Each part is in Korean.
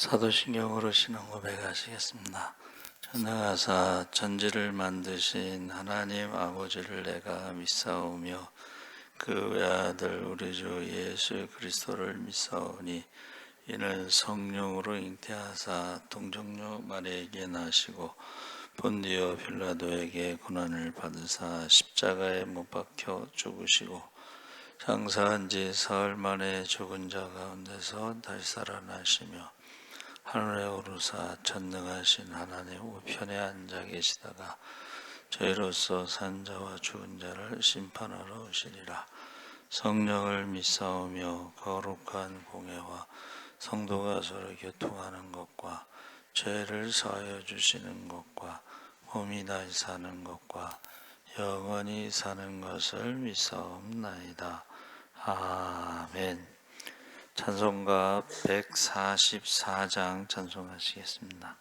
사도신경으로 신앙 고백하시겠습니다. 전능하사 천지를 만드신 하나님 아버지를 내가 믿사오며 그 외아들 우리 주 예수 그리스도를 믿사오니 이는 성령으로 잉태하사 동정녀 마리아에게 나시고 본디오 빌라도에게 고난을 받으사 십자가에 못 박혀 죽으시고 장사한 지 사흘 만에 죽은 자 가운데서 다시 살아나시며 하늘에 오르사 전능하신 하나님 우편에 앉아 계시다가 저희로서 산 자와 죽은 자를 심판하러 오시리라. 성령을 믿사오며 거룩한 공예와 성도가 서로 교통하는 것과 죄를 사하여 주시는 것과 몸이 다시 사는 것과 영원히 사는 것을 믿사옵나이다. 아멘. 찬송가 144장 찬송하시겠습니다.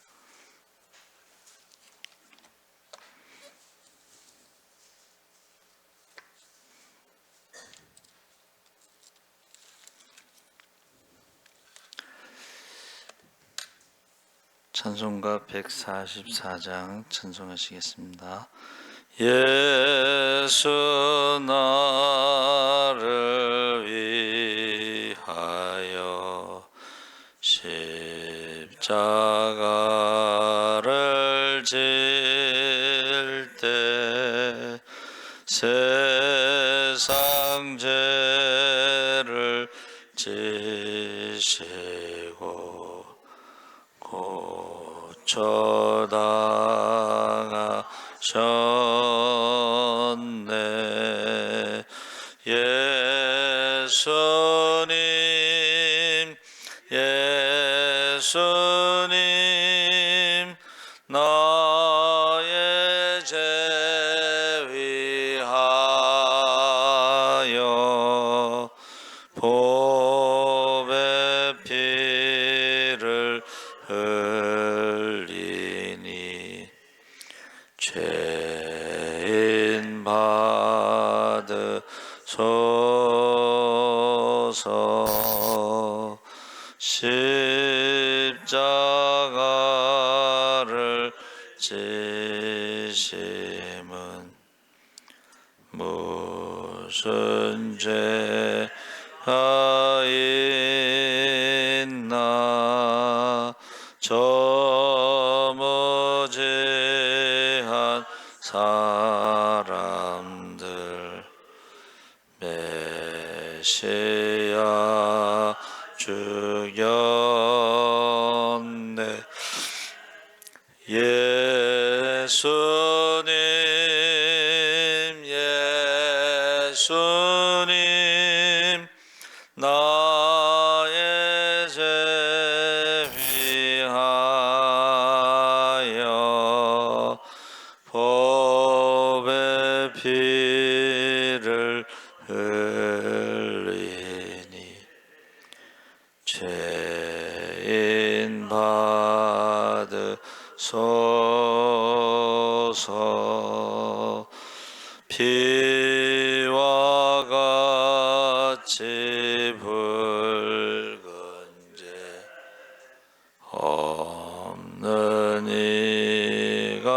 찬송가 144장 찬송하시겠습니다. 예수 나를 위하여 십자가를 질 때 세상 죄를 지시고 고쳐당하셨네. 예수님 예수님 나의 죄 위하여 보배 피를 흘리니 죄인 받으소서. 십자가를 지심은 무슨 죄가 있나. 저무지한 사람들 메시아 죽였네. 예수님 예수님 나의 죄 위하여 보배 피를 흘리니 죄인 받으소서. 피와 같이 붉은 죄 없는 이가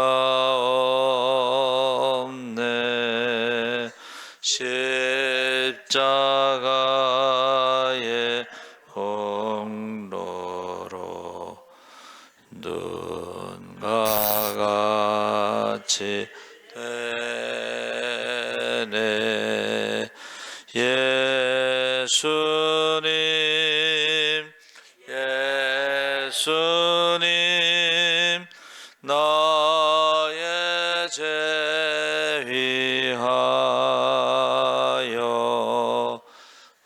없네. 십자가의 공로로 눈과 같이 되네. 예수님 예수님 나의 죄 위하여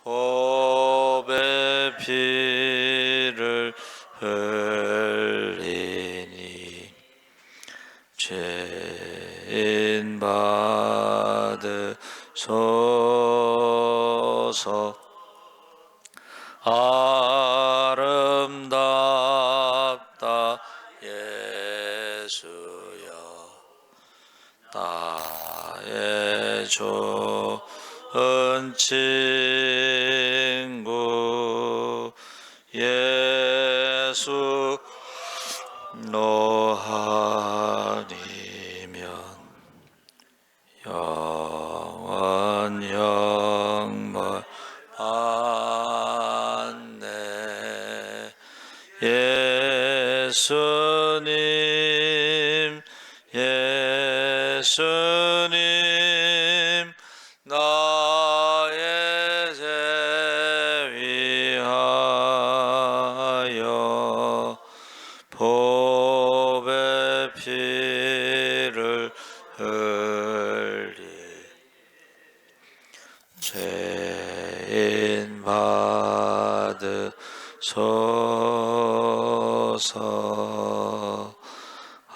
보배 피를 흘리니 죄인 받으소서. 아름답다 예수여 나의 좋은 친구. 예수님 예수 노하리면 영원 영벌 받네. 예수님 예수님 나의 죄 위하여 법의 피를 흘리 죄인 받으소서.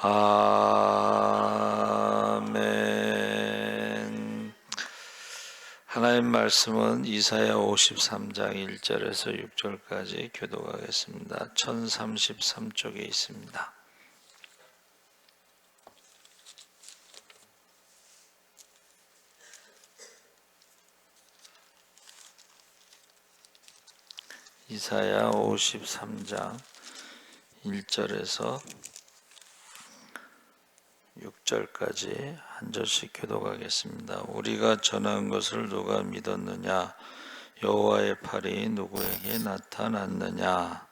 아멘. 하나님 말씀은 이사야 53장 1절에서 6절까지 교독하겠습니다. 1033쪽에 있습니다. 이사야 53장 1절에서 6절까지 한 절씩 교독하겠습니다. 우리가 전한 것을 누가 믿었느냐? 여호와의 팔이 누구에게 나타났느냐?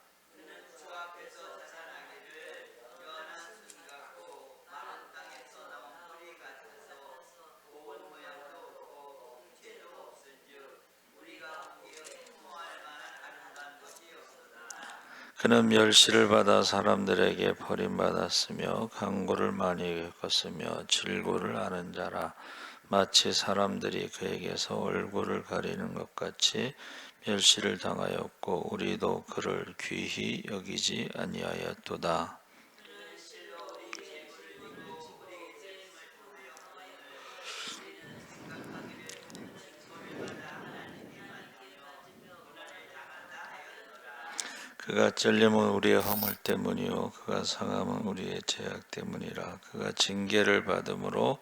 그는 멸시를 받아 사람들에게 버림받았으며 강고를 많이 겪었으며 질고를 아는 자라. 마치 사람들이 그에게서 얼굴을 가리는 것 같이 멸시를 당하였고 우리도 그를 귀히 여기지 아니하였도다. 그가 찔림은 우리의 허물 때문이요 그가 상함은 우리의 죄악 때문이라. 그가 징계를 받음으로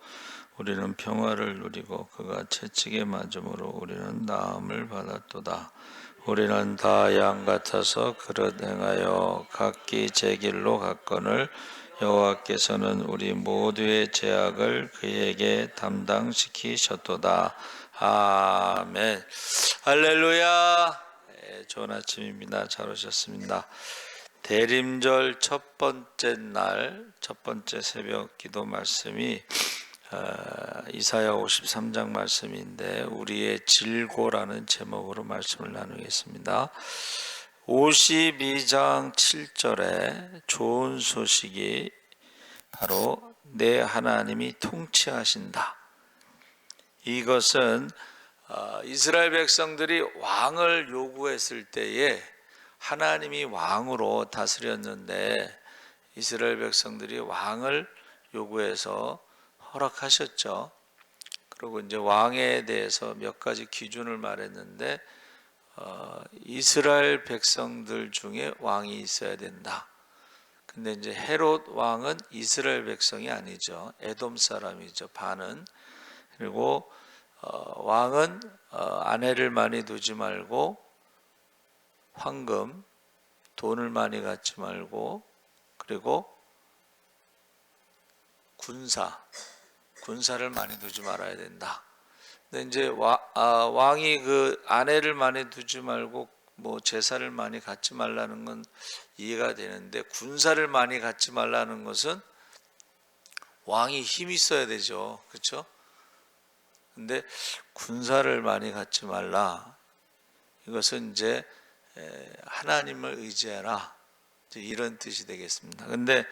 우리는 평화를 누리고 그가 채찍에 맞음으로 우리는 나음을 받았도다. 우리는 다 양 같아서 그릇 행하여 각기 제 길로 갔거늘 여호와께서는 우리 모두의 죄악을 그에게 담당시키셨도다. 아멘. 할렐루야. 좋은 아침입니다. 잘 오셨습니다. 대림절 첫 번째 날, 첫 번째 새벽 기도 말씀이 이사야 53장 말씀인데 우리의 질고라는 제목으로 말씀을 나누겠습니다. 52장 7절에 좋은 소식이 바로 내 하나님이 통치하신다. 이것은 이스라엘 백성들이 왕을 요구했을 때에 하나님이 왕으로 다스렸는데 이스라엘 백성들이 왕을 요구해서 허락하셨죠. 그리고 이제 왕에 대해서 몇 가지 기준을 말했는데 이스라엘 백성들 중에 왕이 있어야 된다. 근데 이제 헤롯 왕은 이스라엘 백성이 아니죠. 에돔 사람이죠. 반은. 그리고 왕은 아내를 많이 두지 말고 황금, 돈을 많이 갖지 말고 그리고 군사를 많이 두지 말아야 된다. 근데 이제 왕이 그 아내를 많이 두지 말고 뭐 제사를 많이 갖지 말라는 건 이해가 되는데 군사를 많이 갖지 말라는 것은 왕이 힘이 있어야 되죠. 그렇죠? 근데 군사를 많이 갖지 말라. 이것은 이제 하나님을 의지해라. 이런 뜻이 되겠습니다. 근데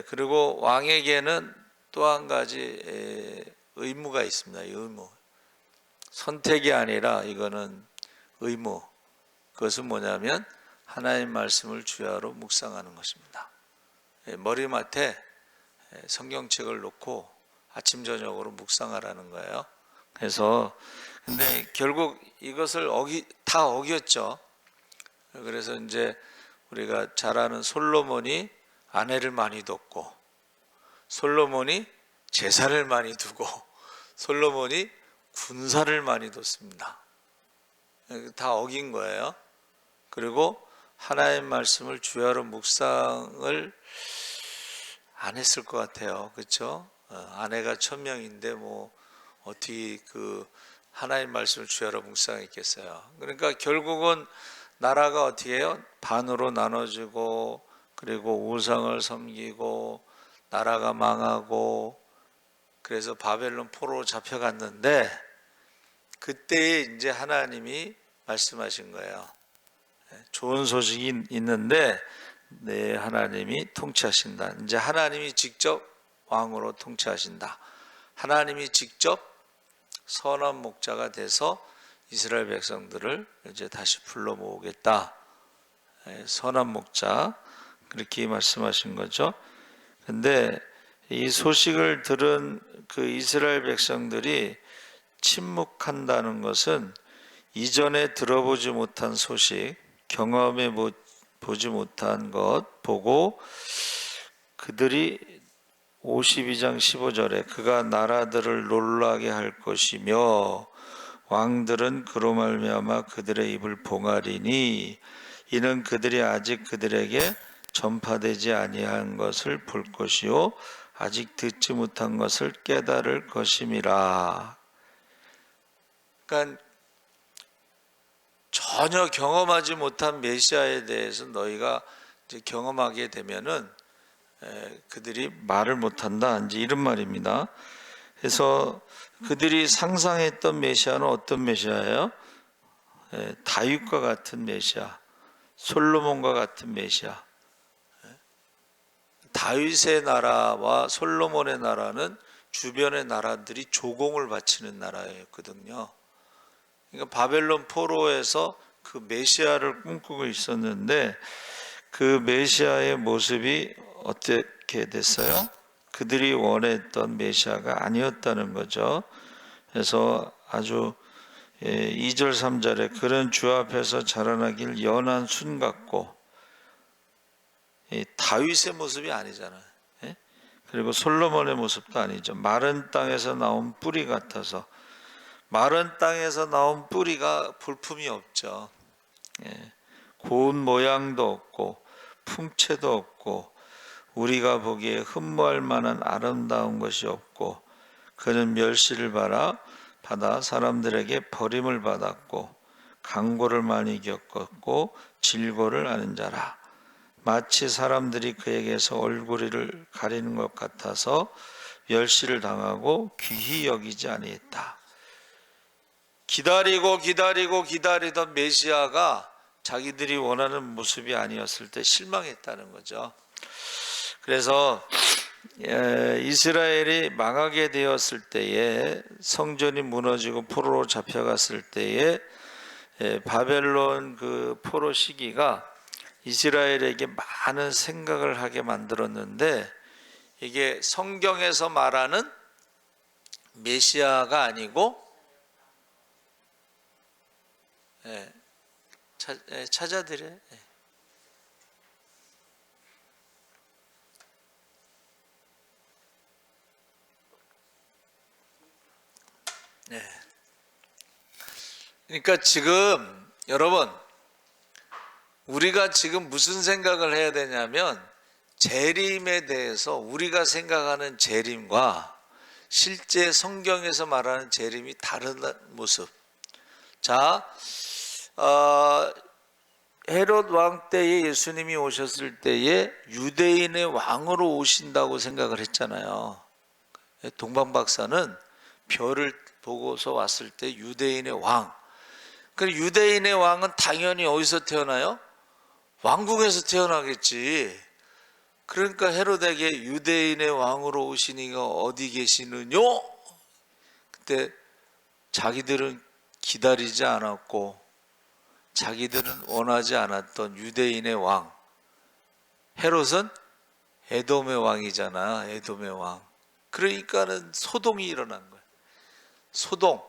그리고 왕에게는 또 한 가지 의무가 있습니다. 의무. 선택이 아니라 이거는 의무. 그것은 뭐냐면 하나님 말씀을 주야로 묵상하는 것입니다. 머리맡에 성경책을 놓고 아침 저녁으로 묵상하라는 거예요. 그래서 근데 결국 이것을 다 어겼죠. 그래서 이제 우리가 잘 아는 솔로몬이 아내를 많이 뒀고 솔로몬이 제사를 많이 두고 솔로몬이 군사를 많이 뒀습니다. 다 어긴 거예요. 그리고 하나님 말씀을 주야로 묵상을 안 했을 것 같아요. 그렇죠? 아내가 1000명인데 뭐 어떻게 그 하나님 말씀을 주야로 묵상했겠어요. 그러니까 결국은 나라가 어떻게 해요? 반으로 나눠지고, 그리고 우상을 섬기고, 나라가 망하고, 그래서 바벨론 포로로 잡혀갔는데, 그때에 이제 하나님이 말씀하신 거예요. 좋은 소식이 있는데, 네, 하나님이 통치하신다. 이제 하나님이 직접 왕으로 통치하신다. 하나님이 직접 선한 목자가 돼서 이스라엘 백성들을 이제 다시 불러 모으겠다. 선한 목자, 그렇게 말씀하신 거죠. 근데 이 소식을 들은 그 이스라엘 백성들이 침묵한다는 것은 이전에 들어보지 못한 소식, 경험해 보지 못한 것 보고, 그들이 52장 15절에 그가 나라들을 놀라게 할 것이며 왕들은 그로 말미암아 그들의 입을 봉하리니 이는 그들이 아직 그들에게 전파되지 아니한 것을 볼 것이요 아직 듣지 못한 것을 깨달을 것임이라. 그러니까 전혀 경험하지 못한 메시아에 대해서 너희가 이제 경험하게 되면은 그들이 말을 못한다, 이제 이런 말입니다. 그래서 그들이 상상했던 메시아는 어떤 메시아예요? 다윗과 같은 메시아, 솔로몬과 같은 메시아. 다윗의 나라와 솔로몬의 나라는 주변의 나라들이 조공을 바치는 나라였거든요. 그러니까 바벨론 포로에서 그 메시아를 꿈꾸고 있었는데, 그 메시아의 모습이 어떻게 됐어요? 그들이 원했던 메시아가 아니었다는 거죠. 그래서 아주 2절 3절에 그런 주 앞에서 자라나길 연한 순 같고, 다윗의 모습이 아니잖아요. 그리고 솔로몬의 모습도 아니죠. 마른 땅에서 나온 뿌리 같아서. 마른 땅에서 나온 뿌리가 볼품이 없죠. 고운 모양도 없고 풍채도 없고 우리가 보기에 흠모할 만한 아름다운 것이 없고, 그는 멸시를 받아 사람들에게 버림을 받았고 강고를 많이 겪었고 질고를 아는 자라. 마치 사람들이 그에게서 얼굴을 가리는 것 같아서 멸시를 당하고 귀히 여기지 아니했다. 기다리던 메시아가 자기들이 원하는 모습이 아니었을 때 실망했다는 거죠. 그래서 이스라엘이 망하게 되었을 때에, 성전이 무너지고 포로로 잡혀갔을 때에 바벨론 그 포로 시기가 이스라엘에게 많은 생각을 하게 만들었는데, 이게 성경에서 말하는 메시아가 아니고, 찾아드려요. 그러니까 지금 여러분, 우리가 지금 무슨 생각을 해야 되냐면, 재림에 대해서 우리가 생각하는 재림과 실제 성경에서 말하는 재림이 다른 모습. 자, 헤롯 왕 때에 예수님이 오셨을 때에 유대인의 왕으로 오신다고 생각을 했잖아요. 동방 박사는 별을 보고서 왔을 때 유대인의 왕. 그 유대인의 왕은 당연히 어디서 태어나요? 왕궁에서 태어나겠지. 그러니까 헤롯에게 유대인의 왕으로 오신 이가 어디 계시느냐? 그때 자기들은 기다리지 않았고 자기들은 원하지 않았던 유대인의 왕, 헤롯은 에돔의 왕이잖아. 에돔의 왕. 그러니까는 소동이 일어난 거야. 소동.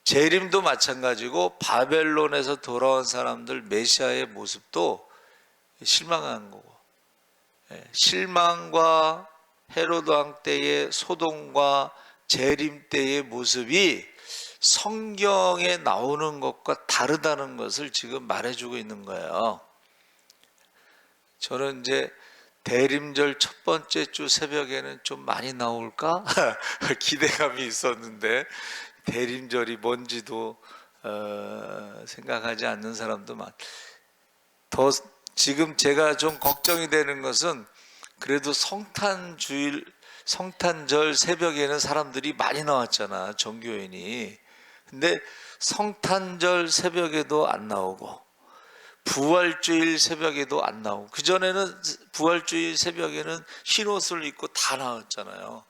재림도 마찬가지고 바벨론에서 돌아온 사람들 메시아의 모습도 실망한 거고, 실망과 헤롯 왕 때의 소동과 재림 때의 모습이 성경에 나오는 것과 다르다는 것을 지금 말해주고 있는 거예요. 저는 이제 대림절 첫 번째 주 새벽에는 좀 많이 나올까 기대감이 있었는데 대림절이 뭔지도 생각하지 않는 사람도 더 지금 제가 좀 걱정이 되는 것은 그래도 성탄절 새벽에는 사람들이 많이 나왔잖아, 정교인이. 근데 성탄절 새벽에도 안 나오고 부활주일 새벽에도 안 나오고, 그전에는 부활주일 새벽에는 흰 옷을 입고 다 나왔잖아요.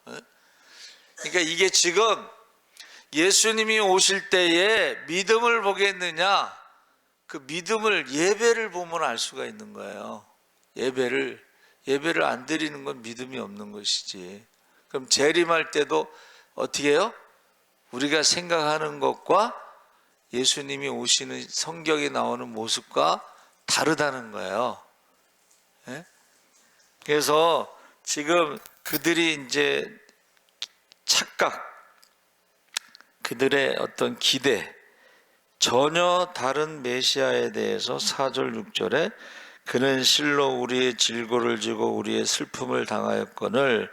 그러니까 이게 지금 예수님이 오실 때에 믿음을 보겠느냐, 그 믿음을 예배를 보면 알 수가 있는 거예요. 예배를 안 드리는 건 믿음이 없는 것이지. 그럼 재림할 때도 어떻게 해요? 우리가 생각하는 것과 예수님이 오시는 성경에 나오는 모습과 다르다는 거예요. 예? 그래서 지금 그들이 이제 착각, 그들의 어떤 기대, 전혀 다른 메시아에 대해서 4절 6절에 그는 실로 우리의 질고를 지고 우리의 슬픔을 당하였거늘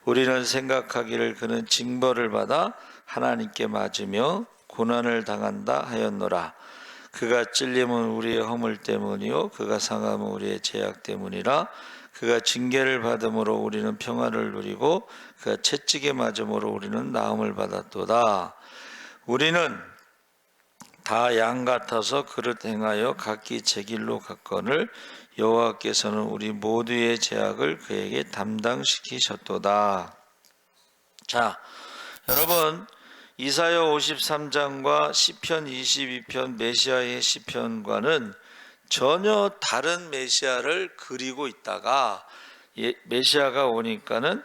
우리는 생각하기를 그는 징벌을 받아 하나님께 맞으며 고난을 당한다 하였노라. 그가 찔림은 우리의 허물 때문이요 그가 상함은 우리의 죄악 때문이라. 그가 징계를 받음으로 우리는 평화를 누리고 그가 채찍에 맞음으로 우리는 나음을 받았도다. 우리는 다 양 같아서 그릇 행하여 각기 제 길로 갔거늘 여호와께서는 우리 모두의 죄악을 그에게 담당시키셨도다. 자, 여러분, 이사야 53장과 시편 22편 메시아의 시편과는 전혀 다른 메시아를 그리고 있다가 메시아가 오니까는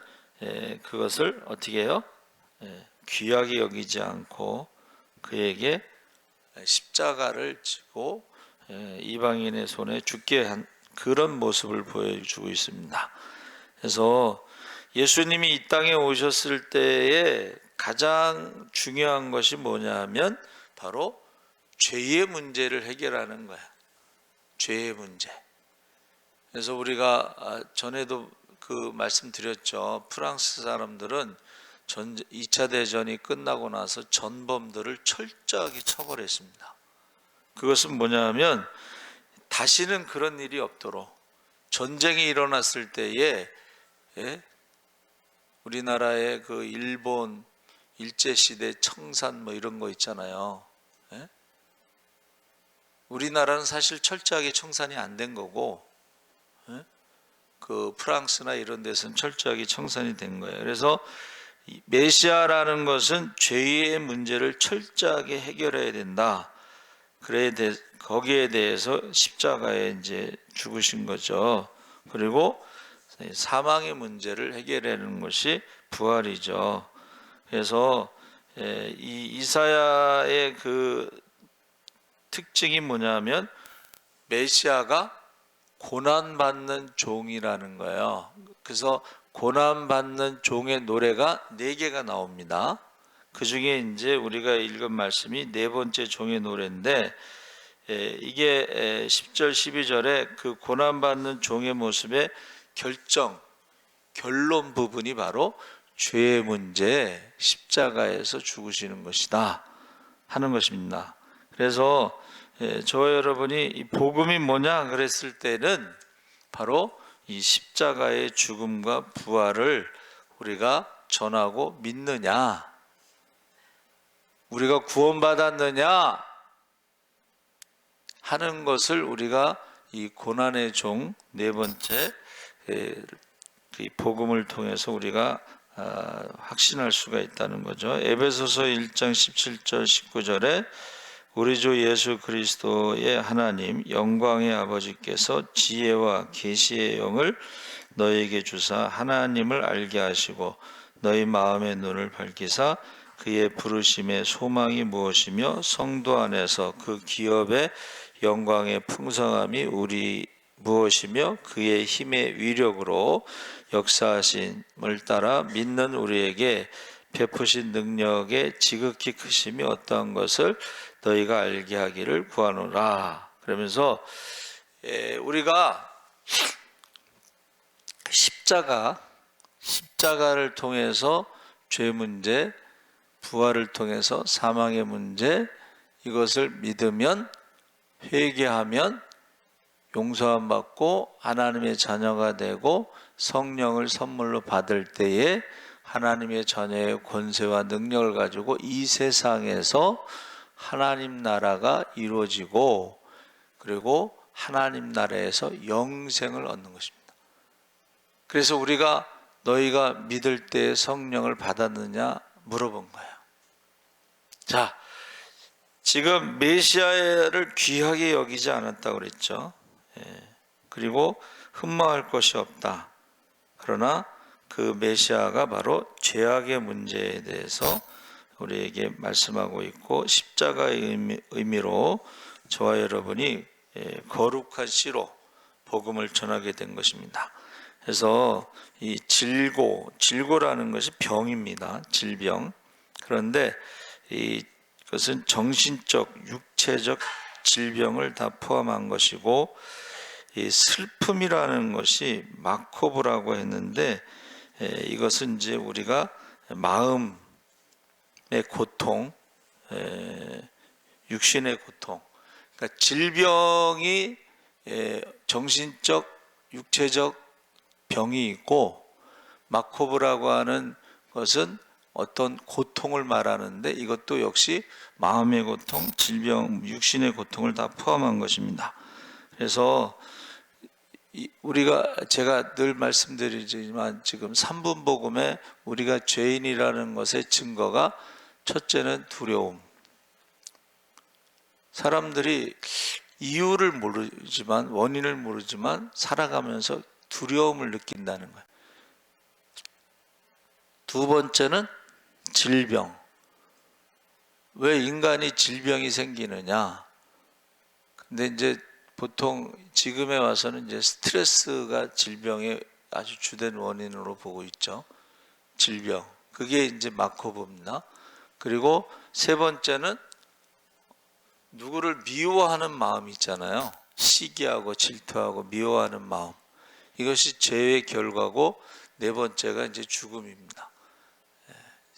그것을 어떻게 해요? 귀하게 여기지 않고 그에게 십자가를 지고 이방인의 손에 죽게 한 그런 모습을 보여주고 있습니다. 그래서 예수님이 이 땅에 오셨을 때에 가장 중요한 것이 뭐냐 하면 바로 죄의 문제를 해결하는 거야. 죄의 문제. 그래서 우리가 전에도 그 말씀드렸죠. 프랑스 사람들은 2차 대전이 끝나고 나서 전범들을 철저하게 처벌했습니다. 그것은 뭐냐 하면 다시는 그런 일이 없도록, 전쟁이 일어났을 때에 우리나라의 그 일본 일제시대 청산 뭐 이런 거 있잖아요. 우리나라는 사실 철저하게 청산이 안 된 거고 그 프랑스나 이런 데서는 철저하게 청산이 된 거예요. 그래서 메시아라는 것은 죄의 문제를 철저하게 해결해야 된다. 거기에 대해서 십자가에 이제 죽으신 거죠. 그리고 사망의 문제를 해결하는 것이 부활이죠. 그래서 이 이사야의 그 특징이 뭐냐면 메시아가 고난받는 종이라는 거예요. 그래서 고난받는 종의 노래가 4개가 나옵니다. 그 중에 이제 우리가 읽은 말씀이 4번째 종의 노래인데 이게 10절 12절에 그 고난받는 종의 모습의 결론 부분이 바로 죄의 문제, 십자가에서 죽으시는 것이다 하는 것입니다. 그래서 저와 여러분이 이 복음이 뭐냐 그랬을 때는 바로 이 십자가의 죽음과 부활을 우리가 전하고 믿느냐, 우리가 구원받았느냐 하는 것을 우리가 이 고난의 종 4번째 이 복음을 통해서 우리가 확신할 수가 있다는 거죠. 에베소서 1장 17절 19절에 우리 주 예수 그리스도의 하나님 영광의 아버지께서 지혜와 계시의 영을 너희에게 주사 하나님을 알게 하시고 너희 마음의 눈을 밝히사 그의 부르심의 소망이 무엇이며 성도 안에서 그 기업의 영광의 풍성함이 우리 무엇이며 그의 힘의 위력으로 역사하심을 따라 믿는 우리에게 베푸신 능력의 지극히 크심이 어떠한 것을 너희가 알게 하기를 구하노라. 그러면서 우리가 십자가를 통해서 죄 문제, 부활을 통해서 사망의 문제, 이것을 믿으면, 회개하면 용서함 받고 하나님의 자녀가 되고 성령을 선물로 받을 때에 하나님의 자녀의 권세와 능력을 가지고 이 세상에서 하나님 나라가 이루어지고, 그리고 하나님 나라에서 영생을 얻는 것입니다. 그래서 우리가 너희가 믿을 때 성령을 받았느냐 물어본 거예요. 자, 지금 메시아를 귀하게 여기지 않았다고 그랬죠. 그리고 흠모할 것이 없다. 그러나 그 메시아가 바로 죄악의 문제에 대해서 우리에게 말씀하고 있고, 십자가의 의미로 저와 여러분이 거룩한 씨로 복음을 전하게 된 것입니다. 그래서 이 질고라는 것이 병입니다. 질병. 그런데 이것은 정신적, 육체적 질병을 다 포함한 것이고, 이 슬픔이라는 것이 마코브라고 했는데, 이것은 이제 우리가 마음의 고통, 육신의 고통, 그러니까 질병이 정신적, 육체적 병이 있고, 마코브라고 하는 것은 어떤 고통을 말하는데, 이것도 역시 마음의 고통, 질병, 육신의 고통을 다 포함한 것입니다. 그래서 제가 늘 말씀드리지만 지금 3분 복음에 우리가 죄인이라는 것의 증거가, 첫째는 두려움. 사람들이 이유를 모르지만, 원인을 모르지만 살아가면서 두려움을 느낀다는 거예요. 두 번째는 질병. 왜 인간이 질병이 생기느냐? 근데 이제 보통 지금에 와서는 이제 스트레스가 질병의 아주 주된 원인으로 보고 있죠. 질병. 그게 이제 마코브입니다. 그리고 세 번째는 누구를 미워하는 마음이 있잖아요. 시기하고 질투하고 미워하는 마음. 이것이 죄의 결과고, 네 번째가 이제 죽음입니다.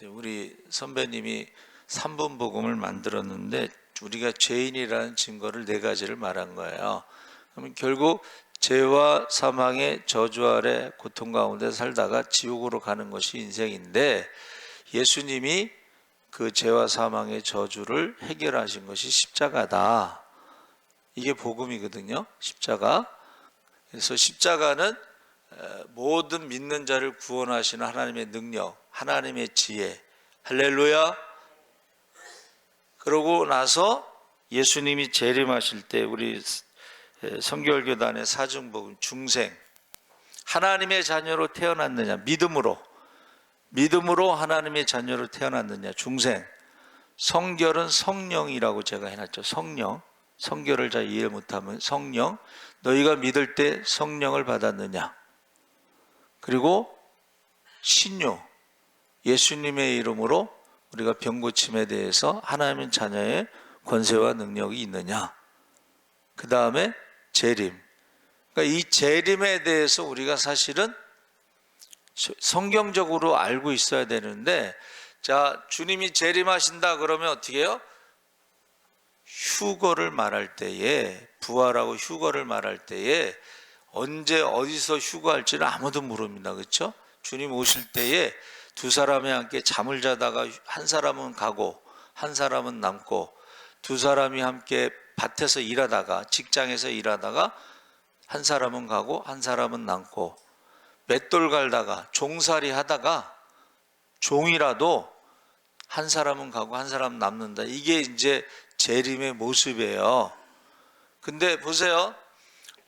우리 선배님이 3분 복음을 만들었는데 우리가 죄인이라는 증거를 네 가지를 말한 거예요. 그러면 결국 죄와 사망의 저주 아래 고통 가운데 살다가 지옥으로 가는 것이 인생인데, 예수님이 그 죄와 사망의 저주를 해결하신 것이 십자가다. 이게 복음이거든요. 십자가. 그래서 십자가는 모든 믿는 자를 구원하시는 하나님의 능력, 하나님의 지혜. 할렐루야. 그러고 나서 예수님이 재림하실 때 우리 성결교단의 사중복음, 중생, 하나님의 자녀로 태어났느냐, 믿음으로 하나님의 자녀로 태어났느냐, 중생. 성결은 성령이라고 제가 해놨죠. 성결을 잘 이해 못하면 성령. 너희가 믿을 때 성령을 받았느냐. 그리고 신유, 예수님의 이름으로 우리가 병고침에 대해서 하나님의 자녀의 권세와 능력이 있느냐. 그 다음에 재림. 그러니까 이 재림에 대해서 우리가 사실은 성경적으로 알고 있어야 되는데, 자, 주님이 재림하신다 그러면 어떻게 해요? 휴거를 말할 때에, 부활하고 휴거를 말할 때에 언제 어디서 휴거할지는 아무도 모릅니다. 그렇죠? 주님 오실 때에 두 사람이 함께 잠을 자다가 한 사람은 가고 한 사람은 남고, 두 사람이 함께 밭에서 일하다가, 직장에서 일하다가 한 사람은 가고 한 사람은 남고, 맷돌 갈다가 종살이 하다가 종이라도 한 사람은 가고 한 사람은 남는다. 이게 이제 재림의 모습이에요. 근데 보세요.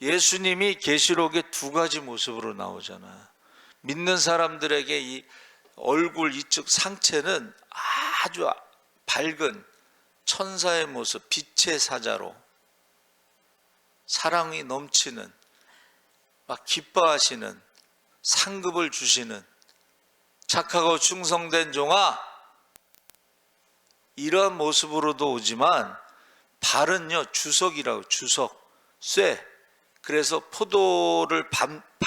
예수님이 계시록에 두 가지 모습으로 나오잖아요. 믿는 사람들에게 이 얼굴 이쪽 상체는 아주 밝은 천사의 모습, 빛의 사자로, 사랑이 넘치는, 막 기뻐하시는, 상급을 주시는, 착하고 충성된 종아, 이런 모습으로도 오지만 발은요, 주석이라고, 주석, 쇠. 그래서 포도를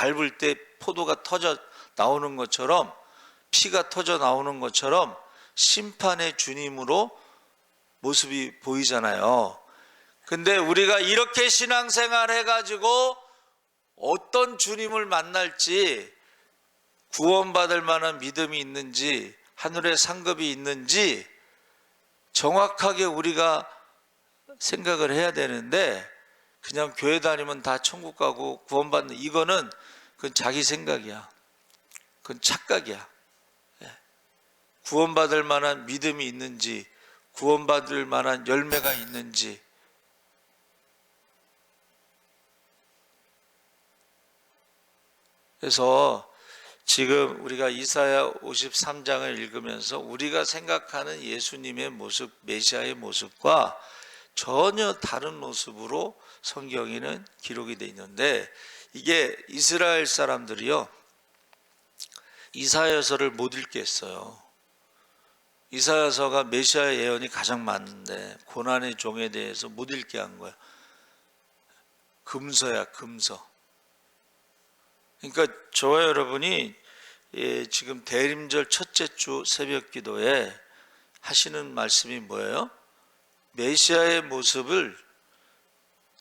밟을 때 포도가 터져 나오는 것처럼, 피가 터져 나오는 것처럼 심판의 주님으로 모습이 보이잖아요. 근데 우리가 이렇게 신앙생활 해가지고 어떤 주님을 만날지, 구원받을 만한 믿음이 있는지, 하늘의 상급이 있는지 정확하게 우리가 생각을 해야 되는데, 그냥 교회 다니면 다 천국 가고 구원받는, 이거는 그건 자기 생각이야. 그건 착각이야. 구원받을 만한 믿음이 있는지, 구원받을 만한 열매가 있는지, 그래서 지금 우리가 이사야 53장을 읽으면서 우리가 생각하는 예수님의 모습, 메시아의 모습과 전혀 다른 모습으로 성경에는 기록이 되어 있는데, 이게 이스라엘 사람들이요, 이사야서를 못 읽겠어요. 이사야서가 메시아의 예언이 가장 많은데 고난의 종에 대해서 못 읽게 한 거야. 금서야, 금서. 그러니까 저와 여러분이 지금 대림절 첫째 주 새벽 기도에 하시는 말씀이 뭐예요? 메시아의 모습을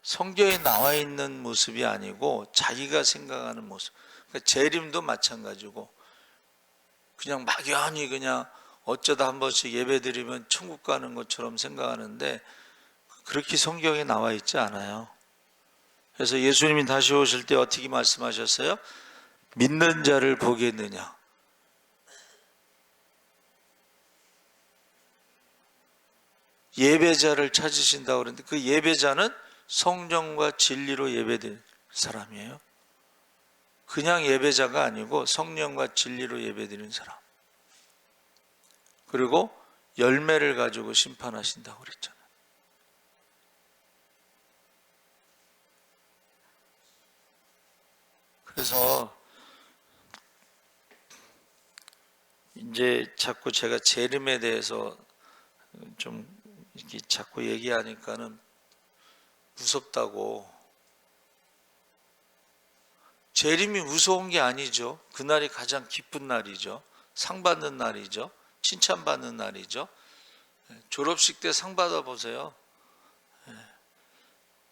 성경에 나와 있는 모습이 아니고 자기가 생각하는 모습. 그러니까 재림도 마찬가지고 그냥 막연히 그냥 어쩌다 한 번씩 예배 드리면 천국 가는 것처럼 생각하는데 그렇게 성경에 나와 있지 않아요. 그래서 예수님이 다시 오실 때 어떻게 말씀하셨어요? 믿는 자를 보겠느냐? 예배자를 찾으신다고 그러는데 그 예배자는 성령과 진리로 예배드리는 사람이에요. 그냥 예배자가 아니고 성령과 진리로 예배드리는 사람. 그리고 열매를 가지고 심판하신다고 그랬잖아요. 그래서 이제 자꾸 제가 재림에 대해서 좀 이렇게 자꾸 얘기하니까는 무섭다고. 재림이 무서운 게 아니죠. 그날이 가장 기쁜 날이죠. 상 받는 날이죠. 칭찬받는 날이죠. 졸업식 때 상 받아보세요.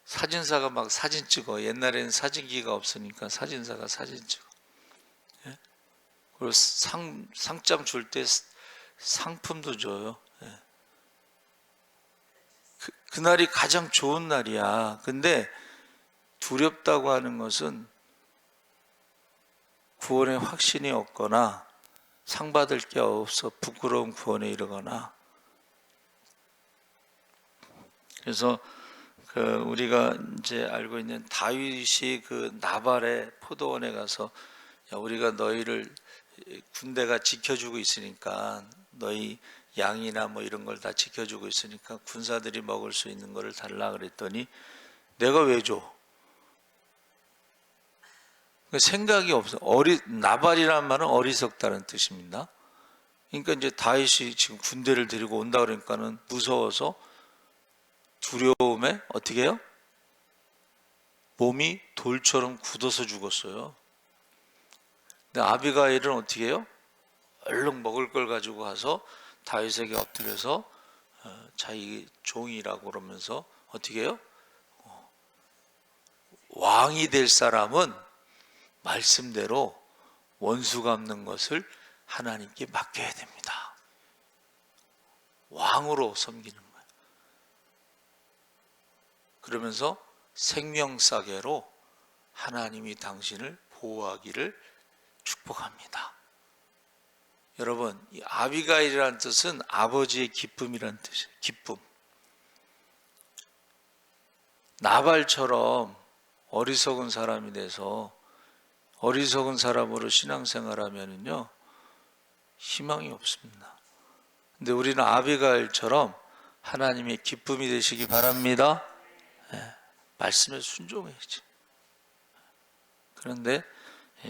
사진사가 막 사진 찍어. 옛날에는 사진기가 없으니까 사진사가 사진 찍어. 그리고 상장 줄 때 상품도 줘요. 그날이 가장 좋은 날이야. 근데 두렵다고 하는 것은 구원의 확신이 없거나 상 받을 게 없어 부끄러운 구원에 이르거나. 그래서 우리가 이제 알고 있는 다윗이 그 나발의 포도원에 가서, 야, 우리가 너희를 군대가 지켜주고 있으니까, 너희 양이나 뭐 이런 걸 다 지켜주고 있으니까 군사들이 먹을 수 있는 거를 달라 그랬더니 내가 왜 줘? 생각이 없어. 나발이라는 말은 어리석다는 뜻입니다. 그러니까 이제 다윗이 지금 군대를 데리고 온다 그러니까는 무서워서 두려움에 어떻게 해요? 몸이 돌처럼 굳어서 죽었어요. 근데 아비가일은 어떻게 해요? 얼른 먹을 걸 가지고 가서 다윗에게 엎드려서 자기 종이라고 그러면서 어떻게 해요? 왕이 될 사람은 말씀대로 원수 갚는 것을 하나님께 맡겨야 됩니다. 왕으로 섬기는 거예요. 그러면서 생명사계로 하나님이 당신을 보호하기를 축복합니다. 여러분, 이 아비가일이라는 뜻은 아버지의 기쁨이라는 뜻이에요. 기쁨. 나발처럼 어리석은 사람이 돼서 어리석은 사람으로 신앙생활하면은요 희망이 없습니다. 근데 우리는 아비가일처럼 하나님의 기쁨이 되시기 바랍니다. 말씀에 순종해야지. 그런데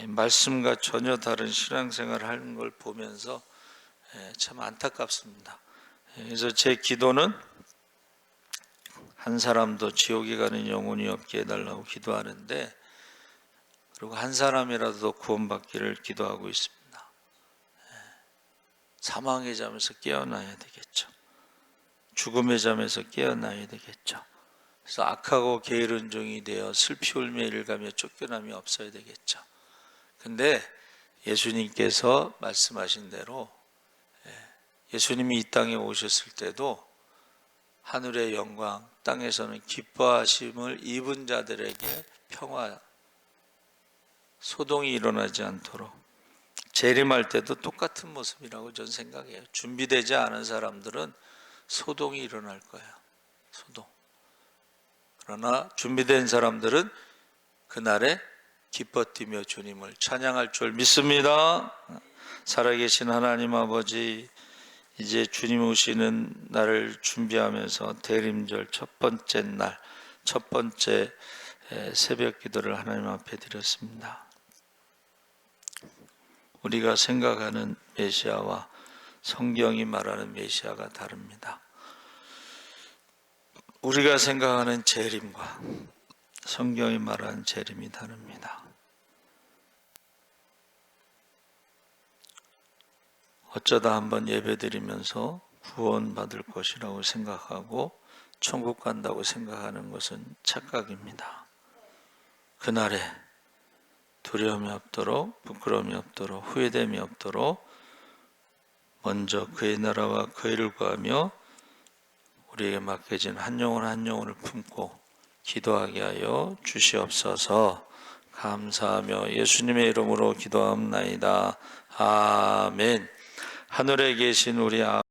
말씀과 전혀 다른 신앙생활을 하는 걸 보면서 참 안타깝습니다. 그래서 제 기도는 한 사람도 지옥에 가는 영혼이 없게 해달라고 기도하는데, 그리고 한 사람이라도 구원받기를 기도하고 있습니다. 사망의 잠에서 깨어나야 되겠죠. 죽음의 잠에서 깨어나야 되겠죠. 그래서 악하고 게으른 종이 되어 슬피 울며 일가며 쫓겨남이 없어야 되겠죠. 근데 예수님께서 말씀하신 대로 예수님이 이 땅에 오셨을 때도 하늘의 영광, 땅에서는 기뻐하심을 입은 자들에게 평화, 소동이 일어나지 않도록 재림할 때도 똑같은 모습이라고 저는 생각해요. 준비되지 않은 사람들은 소동이 일어날 거예요. 소동. 그러나 준비된 사람들은 그날에 기뻐 뛰며 주님을 찬양할 줄 믿습니다. 살아계신 하나님 아버지, 이제 주님 오시는 날을 준비하면서 대림절 첫 번째 날, 첫 번째 새벽 기도를 하나님 앞에 드렸습니다. 우리가 생각하는 메시아와 성경이 말하는 메시아가 다릅니다. 우리가 생각하는 재림과 성경이 말하는 재림이 다릅니다. 어쩌다 한번 예배드리면서 구원받을 것이라고 생각하고 천국 간다고 생각하는 것은 착각입니다. 그날에 두려움이 없도록, 부끄러움이 없도록, 후회됨이 없도록 먼저 그의 나라와 그의 일을 구하며 우리에게 맡겨진 한 영혼 한 영혼을 품고 기도하게 하여 주시옵소서. 감사하며 예수님의 이름으로 기도하옵나이다. 아멘. 하늘에 계신 우리 아버지,